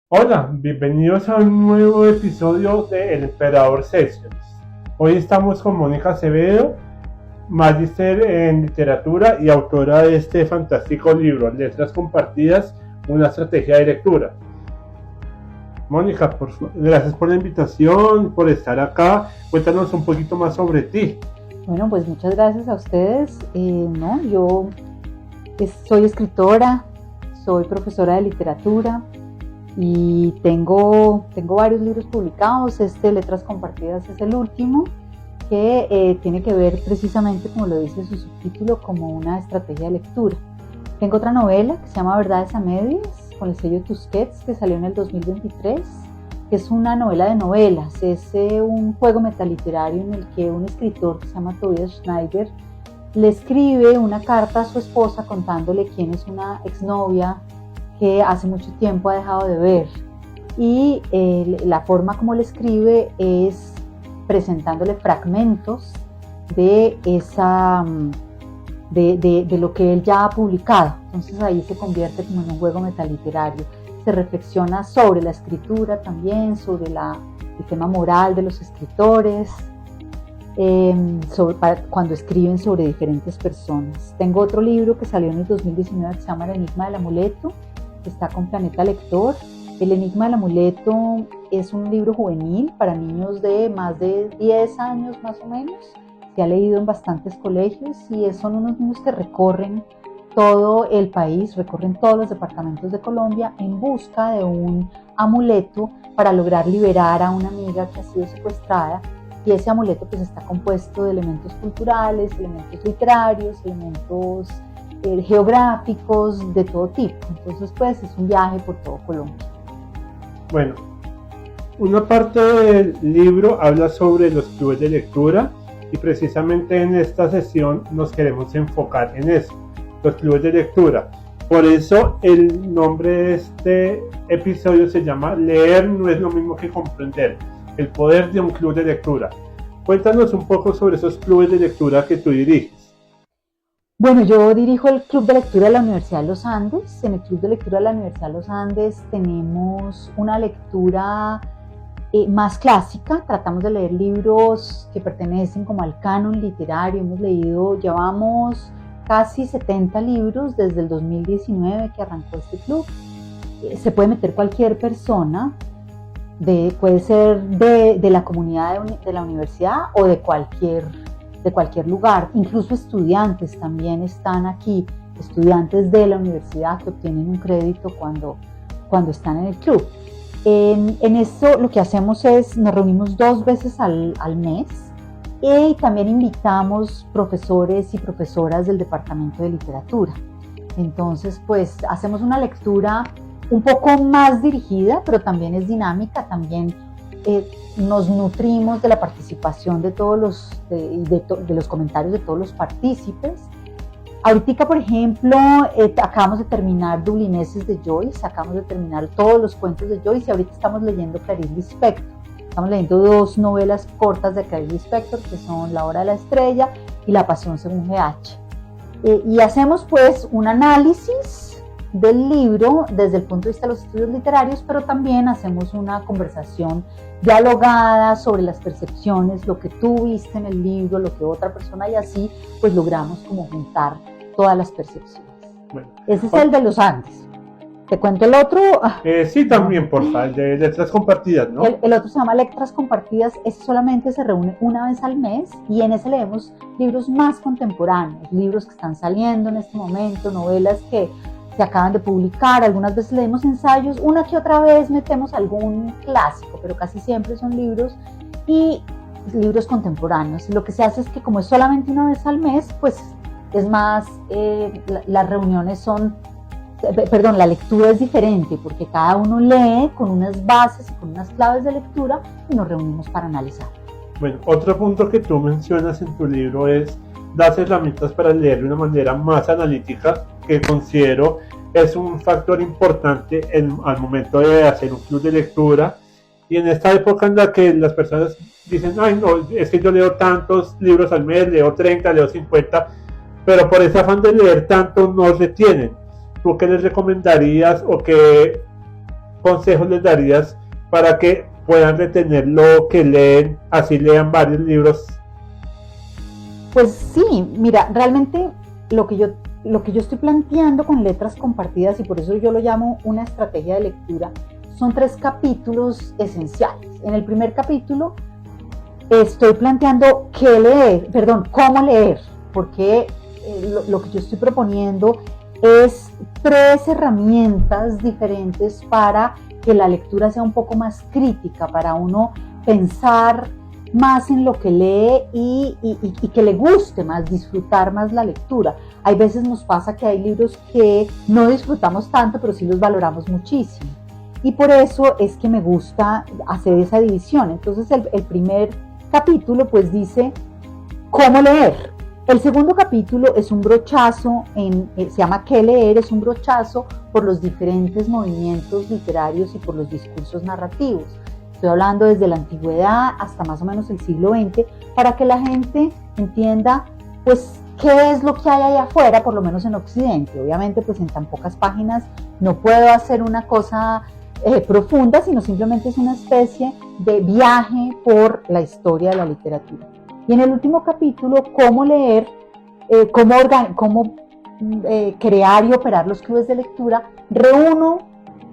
Hola, bienvenidos a un nuevo episodio de El Emperador Sessions. Hoy estamos con Mónica Acevedo, magíster en literatura y autora de este fantástico libro, Letras Compartidas, una estrategia de lectura. Mónica, gracias por la invitación, por estar acá. Cuéntanos un poquito más sobre ti. Bueno, pues muchas gracias a ustedes. Yo soy escritora, soy profesora de literatura y tengo varios libros publicados. Letras Compartidas es el último, que tiene que ver precisamente, como lo dice su subtítulo, como una estrategia de lectura. Tengo otra novela que se llama Verdades a Medias, con el sello Tusquets, que salió en el 2023, que es una novela de novelas. Es un juego metaliterario en el que un escritor que se llama Tobias Schneider le escribe una carta a su esposa contándole quién es una exnovia que hace mucho tiempo ha dejado de ver, y la forma como le escribe es presentándole fragmentos de de lo que él ya ha publicado. Entonces ahí se convierte como en un juego metaliterario. Se reflexiona sobre la escritura también, sobre el tema moral de los escritores, cuando escriben sobre diferentes personas. Tengo otro libro que salió en el 2019 que se llama El Enigma del Amuleto, que está con Planeta Lector. El Enigma del Amuleto es un libro juvenil para niños de más de 10 años más o menos. Se ha leído en bastantes colegios y son unos niños que recorren todo el país, recorren todos los departamentos de Colombia en busca de un amuleto para lograr liberar a una amiga que ha sido secuestrada. Y ese amuleto pues está compuesto de elementos culturales, elementos literarios, elementos geográficos, de todo tipo. Entonces pues es un viaje por todo Colombia. Bueno, una parte del libro habla sobre los clubes de lectura y precisamente en esta sesión nos queremos enfocar en eso, los clubes de lectura. Por eso el nombre de este episodio se llama Leer no es lo mismo que comprender, el poder de un club de lectura. Cuéntanos un poco sobre esos clubes de lectura que tú diriges. Bueno, yo dirijo el Club de Lectura de la Universidad de los Andes. En el Club de Lectura de la Universidad de los Andes tenemos una lectura más clásica. Tratamos de leer libros que pertenecen como al canon literario. Llevamos casi 70 libros desde el 2019 que arrancó este club. Se puede meter cualquier persona, puede ser de la comunidad de la universidad o de cualquier lugar. Incluso estudiantes también están aquí, estudiantes de la universidad que obtienen un crédito cuando están en el club. En esto lo que hacemos es, nos reunimos 2 veces al mes y también invitamos profesores y profesoras del departamento de literatura. Entonces pues hacemos una lectura un poco más dirigida, pero también es dinámica. También nos nutrimos de la participación de todos de los comentarios de todos los partícipes. Ahorita, por ejemplo, acabamos de terminar Dublineses de Joyce, acabamos de terminar todos los cuentos de Joyce y ahorita estamos leyendo Clarice Lispector. Estamos leyendo 2 novelas cortas de Clarice Lispector, que son La Hora de la Estrella y La Pasión según G.H. Y hacemos pues un análisis del libro desde el punto de vista de los estudios literarios, pero también hacemos una conversación dialogada sobre las percepciones, lo que tú viste en el libro, lo que otra persona, y así pues logramos como juntar todas las percepciones. Bueno, ese es el de los Andes. ¿Te cuento el otro? Sí, también, porfa, el de Letras Compartidas, ¿no? El otro se llama Letras Compartidas. Ese solamente se reúne una vez al mes y en ese leemos libros más contemporáneos, libros que están saliendo en este momento, novelas que se acaban de publicar. Algunas veces leemos ensayos, una que otra vez metemos algún clásico, pero casi siempre son libros contemporáneos. Y lo que se hace es que, como es solamente una vez al mes, pues es más, las reuniones la lectura es diferente, porque cada uno lee con unas bases y con unas claves de lectura y nos reunimos para analizar. Bueno, otro punto que tú mencionas en tu libro es das herramientas para leer de una manera más analítica, que considero es un factor importante al momento de hacer un club de lectura. Y en esta época en la que las personas dicen, ay no, es que yo leo tantos libros al mes, leo 30, leo 50, pero por ese afán de leer tanto no retienen. ¿Tú qué les recomendarías o consejos les darías para que puedan retener lo que leen, así lean varios libros? Pues sí, mira, realmente lo que yo estoy planteando con letras compartidas, y por eso yo lo llamo una estrategia de lectura, son 3 capítulos esenciales. En el primer capítulo estoy planteando cómo leer, porque lo que yo estoy proponiendo es 3 herramientas diferentes para que la lectura sea un poco más crítica, para uno pensar más en lo que lee y que le guste más, disfrutar más la lectura. Hay veces nos pasa que hay libros que no disfrutamos tanto, pero sí los valoramos muchísimo. Y por eso es que me gusta hacer esa división. Entonces el primer capítulo pues dice cómo leer. El segundo capítulo es un brochazo, se llama ¿Qué leer? Es un brochazo por los diferentes movimientos literarios y por los discursos narrativos. Estoy hablando desde la antigüedad hasta más o menos el siglo XX, para que la gente entienda pues qué es lo que hay allá afuera, por lo menos en Occidente. Obviamente pues en tan pocas páginas no puedo hacer una cosa profunda, sino simplemente es una especie de viaje por la historia de la literatura. Y en el último capítulo, cómo leer, cómo crear y operar los clubes de lectura, reúno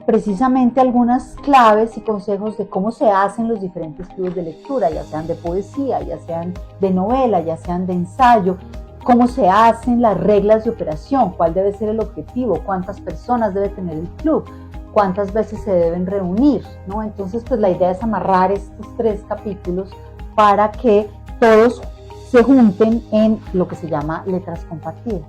precisamente algunas claves y consejos de cómo se hacen los diferentes clubes de lectura, ya sean de poesía, ya sean de novela, ya sean de ensayo, cómo se hacen las reglas de operación, cuál debe ser el objetivo, cuántas personas debe tener el club, cuántas veces se deben reunir, ¿no? Entonces, pues la idea es amarrar estos 3 capítulos para que todos se junten en lo que se llama letras compartidas.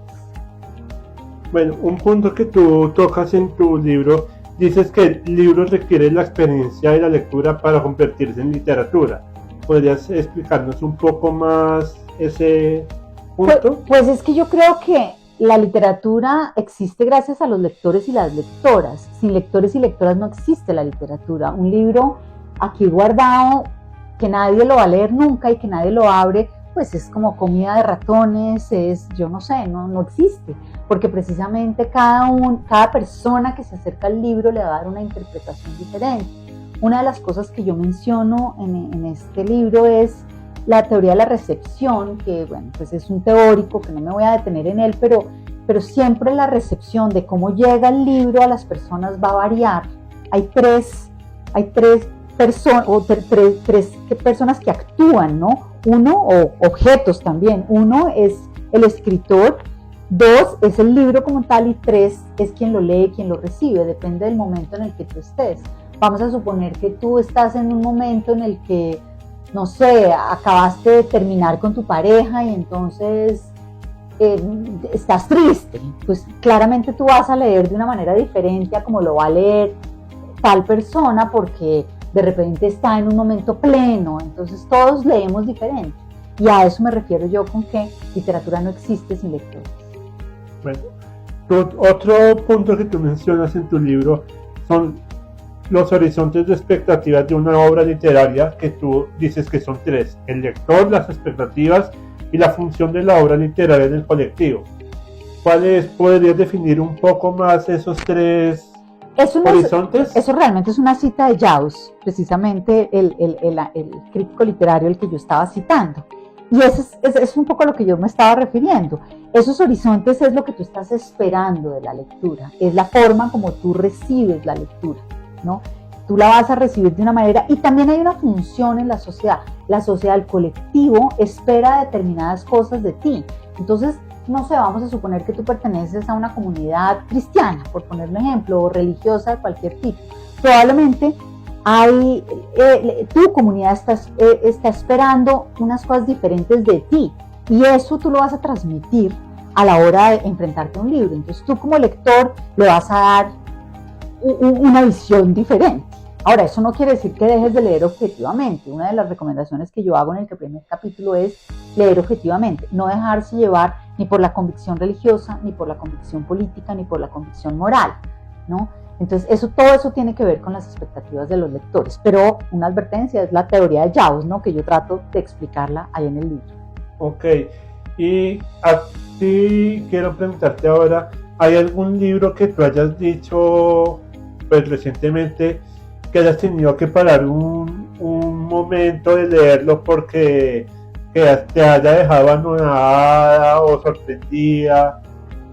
Bueno, un punto que tú tocas en tu libro, dices que el libro requiere la experiencia de la lectura para convertirse en literatura. ¿Podrías explicarnos un poco más ese punto? Pues es que yo creo que la literatura existe gracias a los lectores y las lectoras. Sin lectores y lectoras no existe la literatura. Un libro aquí guardado que nadie lo va a leer nunca y que nadie lo abre, pues es como comida de ratones, yo no sé, no existe, porque precisamente cada persona que se acerca al libro le va a dar una interpretación diferente. Una de las cosas que yo menciono en este libro es la teoría de la recepción, que bueno, pues es un teórico que no me voy a detener en él, pero siempre la recepción de cómo llega el libro a las personas va a variar. Hay tres personas que actúan, ¿no? Uno, o objetos también. Uno es el escritor, 2 es el libro como tal y 3 es quien lo lee, quien lo recibe, depende del momento en el que tú estés. Vamos a suponer que tú estás en un momento en el que, no sé, acabaste de terminar con tu pareja y entonces estás triste, pues claramente tú vas a leer de una manera diferente a como lo va a leer tal persona, porque de repente está en un momento pleno, entonces todos leemos diferente. Y a eso me refiero yo con que literatura no existe sin lectores. Bueno, otro punto que tú mencionas en tu libro son los horizontes de expectativas de una obra literaria, que tú dices que son 3: el lector, las expectativas y la función de la obra literaria en el colectivo. ¿Cuáles podrías definir un poco más esos 3 horizontes? Eso realmente es una cita de Jaus, precisamente el crítico literario al que yo estaba citando. Y eso es un poco a lo que yo me estaba refiriendo. Esos horizontes es lo que tú estás esperando de la lectura, es la forma como tú recibes la lectura, ¿no? Tú la vas a recibir de una manera, y también hay una función en la sociedad. La sociedad, el colectivo, espera determinadas cosas de ti. Entonces, no sé, vamos a suponer que tú perteneces a una comunidad cristiana, por poner un ejemplo, o religiosa de cualquier tipo. Probablemente tu comunidad está esperando unas cosas diferentes de ti, y eso tú lo vas a transmitir a la hora de enfrentarte a un libro. Entonces tú como lector le vas a dar una visión diferente. Ahora, eso no quiere decir que dejes de leer objetivamente. Una de las recomendaciones que yo hago en el primer capítulo es leer objetivamente, no dejarse llevar ni por la convicción religiosa, ni por la convicción política, ni por la convicción moral, ¿no? Entonces, todo eso tiene que ver con las expectativas de los lectores. Pero una advertencia es la teoría de Jaus, ¿no? Que yo trato de explicarla ahí en el libro. Ok, y a ti quiero preguntarte ahora, ¿hay algún libro que tú hayas dicho pues recientemente que hayas tenido que parar un momento de leerlo porque que te haya dejado anonadada o sorprendida?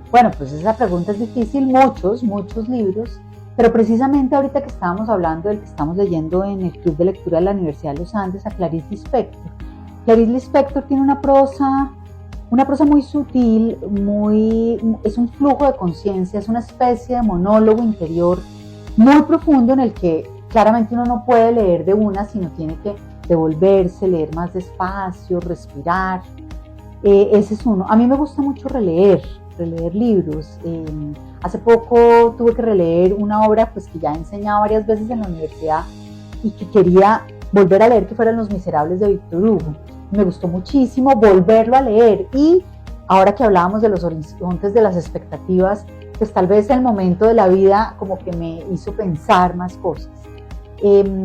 Bueno, pues esa pregunta es difícil, muchos libros, pero precisamente ahorita que estábamos hablando del que estamos leyendo en el Club de Lectura de la Universidad de los Andes, a Clarice Lispector. Clarice Lispector tiene una prosa muy sutil, es un flujo de conciencia, es una especie de monólogo interior muy profundo en el que claramente uno no puede leer de una, sino tiene que devolverse, leer más despacio, respirar. Ese es uno. A mí me gusta mucho releer libros. Hace poco tuve que releer una obra pues, que ya he enseñado varias veces en la universidad y que quería volver a leer, que fueran Los Miserables de Víctor Hugo. Me gustó muchísimo volverlo a leer, y ahora que hablábamos de los horizontes de las expectativas, pues tal vez el momento de la vida como que me hizo pensar más cosas.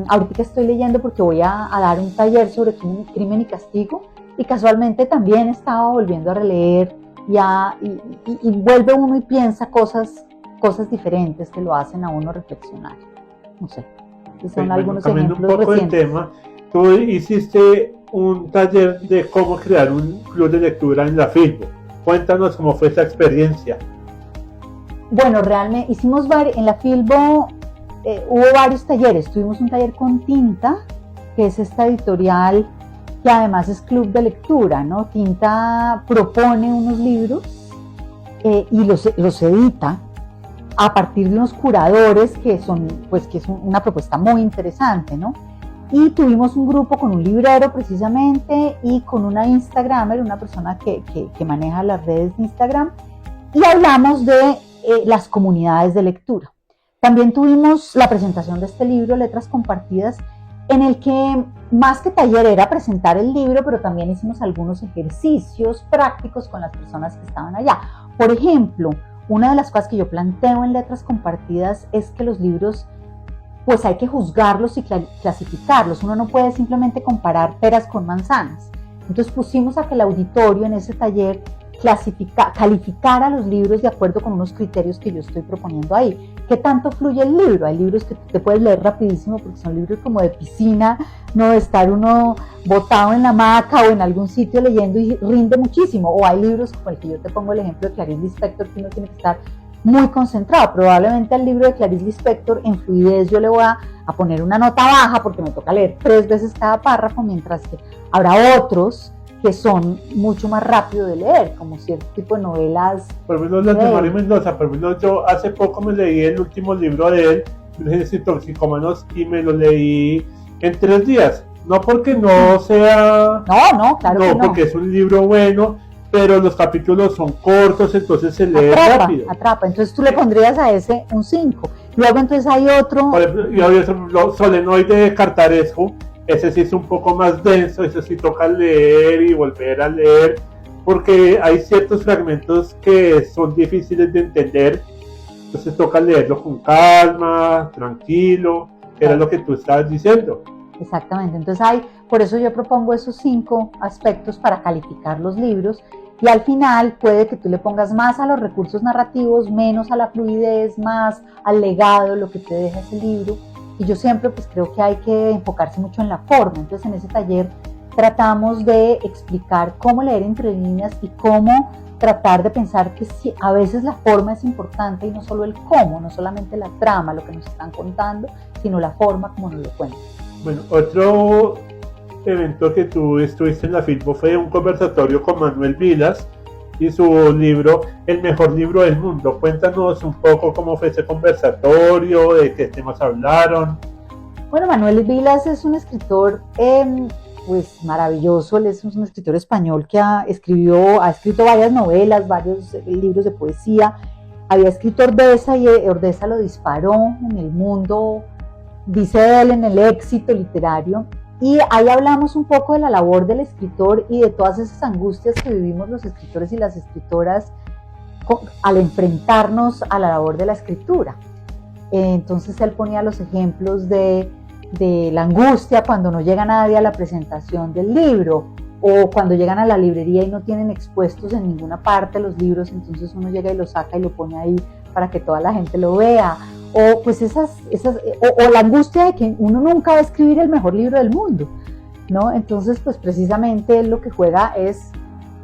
Ahorita estoy leyendo porque voy a dar un taller sobre crimen y castigo, y casualmente también estaba volviendo a releer y vuelve uno y piensa cosas diferentes que lo hacen a uno reflexionar. No sé, son algunos ejemplos un poco recientes. del tema, tú hiciste un taller de cómo crear un club de lectura en la Filbo. Cuéntanos cómo fue esa experiencia. Bueno, realmente hicimos en la Filbo, hubo varios talleres. Tuvimos un taller con Tinta, que es esta editorial que además es club de lectura, ¿no? Tinta propone unos libros y los edita a partir de unos curadores que es una propuesta muy interesante, ¿no? Y tuvimos un grupo con un librero precisamente y con una Instagramer, una persona que maneja las redes de Instagram, y hablamos de las comunidades de lectura. También tuvimos la presentación de este libro, Letras Compartidas, en el que más que taller era presentar el libro, pero también hicimos algunos ejercicios prácticos con las personas que estaban allá. Por ejemplo, una de las cosas que yo planteo en Letras Compartidas es que los libros pues hay que juzgarlos y clasificarlos. Uno no puede simplemente comparar peras con manzanas. Entonces pusimos a que el auditorio en ese taller calificara los libros de acuerdo con unos criterios que yo estoy proponiendo ahí. ¿Qué tanto fluye el libro? Hay libros que te puedes leer rapidísimo porque son libros como de piscina, no de estar uno botado en la hamaca o en algún sitio leyendo y rinde muchísimo. O hay libros como el que yo te pongo el ejemplo de Clarice Lispector, que uno tiene que estar muy concentrado. Probablemente al libro de Clarice Lispector en fluidez yo le voy a poner una nota baja porque me toca leer 3 veces cada párrafo, mientras que habrá otros que son mucho más rápido de leer, como cierto tipo de novelas. Por lo menos las de Mario Mendoza, por lo menos yo hace poco me leí el último libro de él, Génesis Toxicómanos, y me lo leí en 3 días. No porque no sea... No, claro que no. Porque es un libro bueno, pero los capítulos son cortos, entonces se lee rápido. Atrapa, entonces tú le pondrías a ese un 5. Luego entonces hay otro... Por ejemplo, Solenoide de Cartarescu, ese sí es un poco más denso, ese sí toca leer y volver a leer, porque hay ciertos fragmentos que son difíciles de entender, entonces toca leerlo con calma, tranquilo, que era lo que tú estabas diciendo. Exactamente, entonces por eso yo propongo esos 5 aspectos para calificar los libros, y al final puede que tú le pongas más a los recursos narrativos, menos a la fluidez, más al legado, lo que te deja ese libro. Y yo siempre pues creo que hay que enfocarse mucho en la forma. Entonces en ese taller tratamos de explicar cómo leer entre líneas y cómo tratar de pensar que sí, a veces la forma es importante y no solo el cómo, no solamente la trama, lo que nos están contando, sino la forma como nos lo cuentan. Bueno, otro evento que tú estuviste en la Filbo fue un conversatorio con Manuel Vilas y su libro El mejor libro del mundo. Cuéntanos un poco cómo fue ese conversatorio, de qué temas hablaron. Bueno, Manuel Vilas es un escritor pues maravilloso. Él es un escritor español que ha escrito varias novelas, varios libros de poesía. Había escrito Ordeza y Ordeza lo disparó en el mundo, dice él, en el éxito literario. Y ahí hablamos un poco de la labor del escritor y de todas esas angustias que vivimos los escritores y las escritoras al enfrentarnos a la labor de la escritura. Entonces él ponía los ejemplos de la angustia cuando no llega nadie a la presentación del libro, o cuando llegan a la librería y no tienen expuestos en ninguna parte los libros, entonces uno llega y lo saca y lo pone ahí para que toda la gente lo vea, o pues o la angustia de que uno nunca va a escribir el mejor libro del mundo, ¿no? Entonces, pues precisamente él lo que juega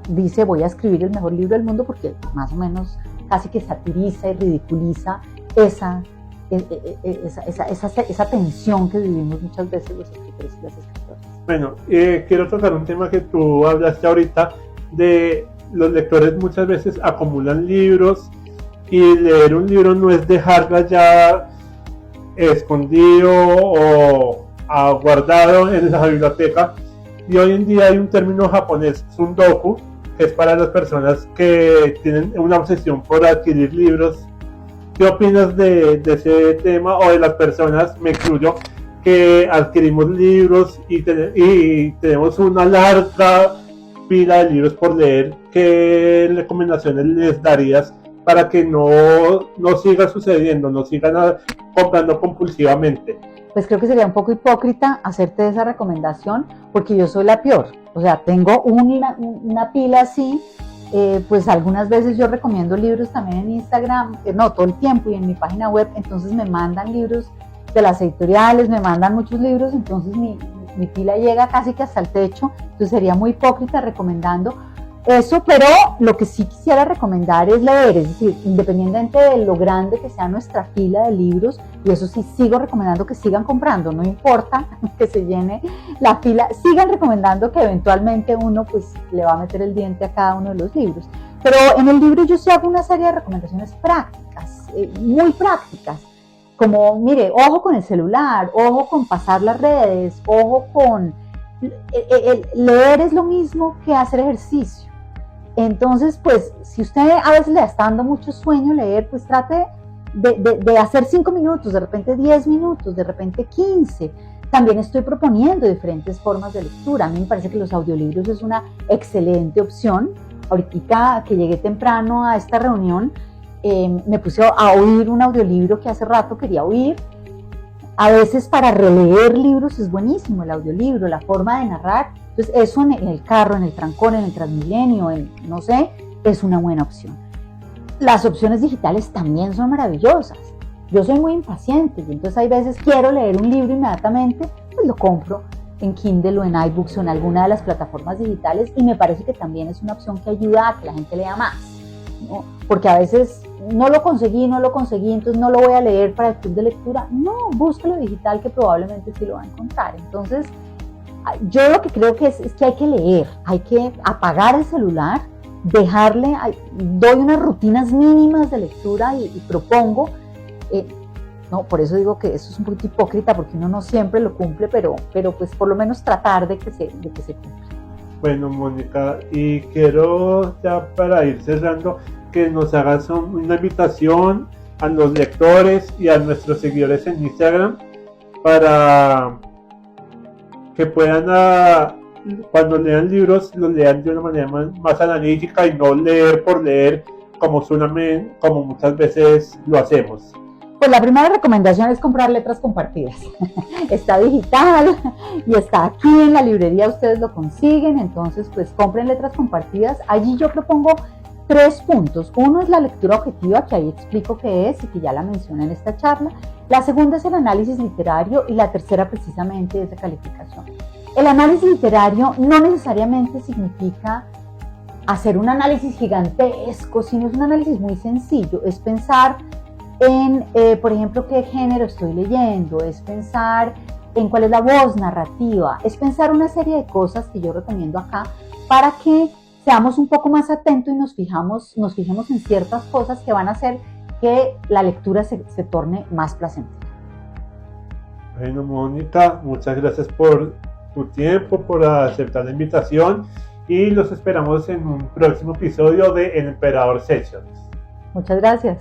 dice, voy a escribir el mejor libro del mundo, porque más o menos casi que satiriza y ridiculiza esa tensión que vivimos muchas veces los escritores y las escritoras. Bueno, quiero tocar un tema que tú hablaste ahorita, de los lectores muchas veces acumulan libros, y leer un libro no es dejarlo ya escondido o guardado en la biblioteca. Y hoy en día hay un término japonés, sundoku, que es para las personas que tienen una obsesión por adquirir libros. ¿Qué opinas de ese tema, o de las personas, me incluyo, que adquirimos libros y tenemos una larga pila de libros por leer? ¿Qué recomendaciones les darías para que no siga sucediendo, no sigan comprando compulsivamente? Pues creo que sería un poco hipócrita hacerte esa recomendación, porque yo soy la peor. O sea, tengo una pila así. Pues algunas veces yo recomiendo libros también en Instagram, no todo el tiempo, y en mi página web. Entonces me mandan libros de las editoriales, me mandan muchos libros, entonces mi pila llega casi que hasta el techo. Entonces sería muy hipócrita recomendando eso, pero lo que sí quisiera recomendar es leer, es decir, independientemente de lo grande que sea nuestra fila de libros, y eso sí sigo recomendando que sigan comprando, no importa que se llene la fila, sigan recomendando, que eventualmente uno pues le va a meter el diente a cada uno de los libros. Pero en el libro yo sí hago una serie de recomendaciones prácticas, muy prácticas, como mire, ojo con el celular, ojo con pasar las redes, ojo con... leer es lo mismo que hacer ejercicio. Entonces, pues, si usted a veces le está dando mucho sueño leer, pues trate de hacer 5 minutos, de repente 10 minutos, de repente 15. También estoy proponiendo diferentes formas de lectura. A mí me parece que los audiolibros es una excelente opción. Ahorita que llegué temprano a esta reunión, me puse a oír un audiolibro que hace rato quería oír. A veces para releer libros es buenísimo el audiolibro, la forma de narrar. Entonces eso en el carro, en el trancón, en el Transmilenio, no sé, es una buena opción. Las opciones digitales también son maravillosas. Yo soy muy impaciente y entonces hay veces quiero leer un libro inmediatamente, pues lo compro en Kindle o en iBooks o en alguna de las plataformas digitales, y me parece que también es una opción que ayuda a que la gente lea más, ¿no? Porque a veces no lo conseguí, entonces no lo voy a leer para el club de lectura. No, búsquelo digital, que probablemente sí lo va a encontrar. Entonces, yo lo que creo que es que hay que leer, hay que apagar el celular, doy unas rutinas mínimas de lectura y propongo, no, por eso digo que eso es un poquito hipócrita, porque uno no siempre lo cumple, pero pues por lo menos tratar de que se cumpla. Bueno, Mónica, y quiero ya para ir cerrando, que nos hagas una invitación a los lectores y a nuestros seguidores en Instagram para que puedan, cuando lean libros, los lean de una manera más analítica y no leer por leer como muchas veces lo hacemos. Pues la primera recomendación es comprar Letras Compartidas. Está digital y está aquí en la librería, ustedes lo consiguen. Entonces pues compren Letras Compartidas. Allí yo propongo 3 puntos. Uno es la lectura objetiva, que ahí explico qué es y que ya la mencioné en esta charla. La segunda es el análisis literario, y la tercera precisamente es de calificación. El análisis literario no necesariamente significa hacer un análisis gigantesco, sino es un análisis muy sencillo. Es pensar en, por ejemplo, qué género estoy leyendo, es pensar en cuál es la voz narrativa, es pensar una serie de cosas que yo recomiendo acá para que seamos un poco más atentos y nos fijemos en ciertas cosas que van a hacer que la lectura se torne más placentera. Bueno, Mónica, muchas gracias por tu tiempo, por aceptar la invitación, y los esperamos en un próximo episodio de El Emperador Sessions. Muchas gracias.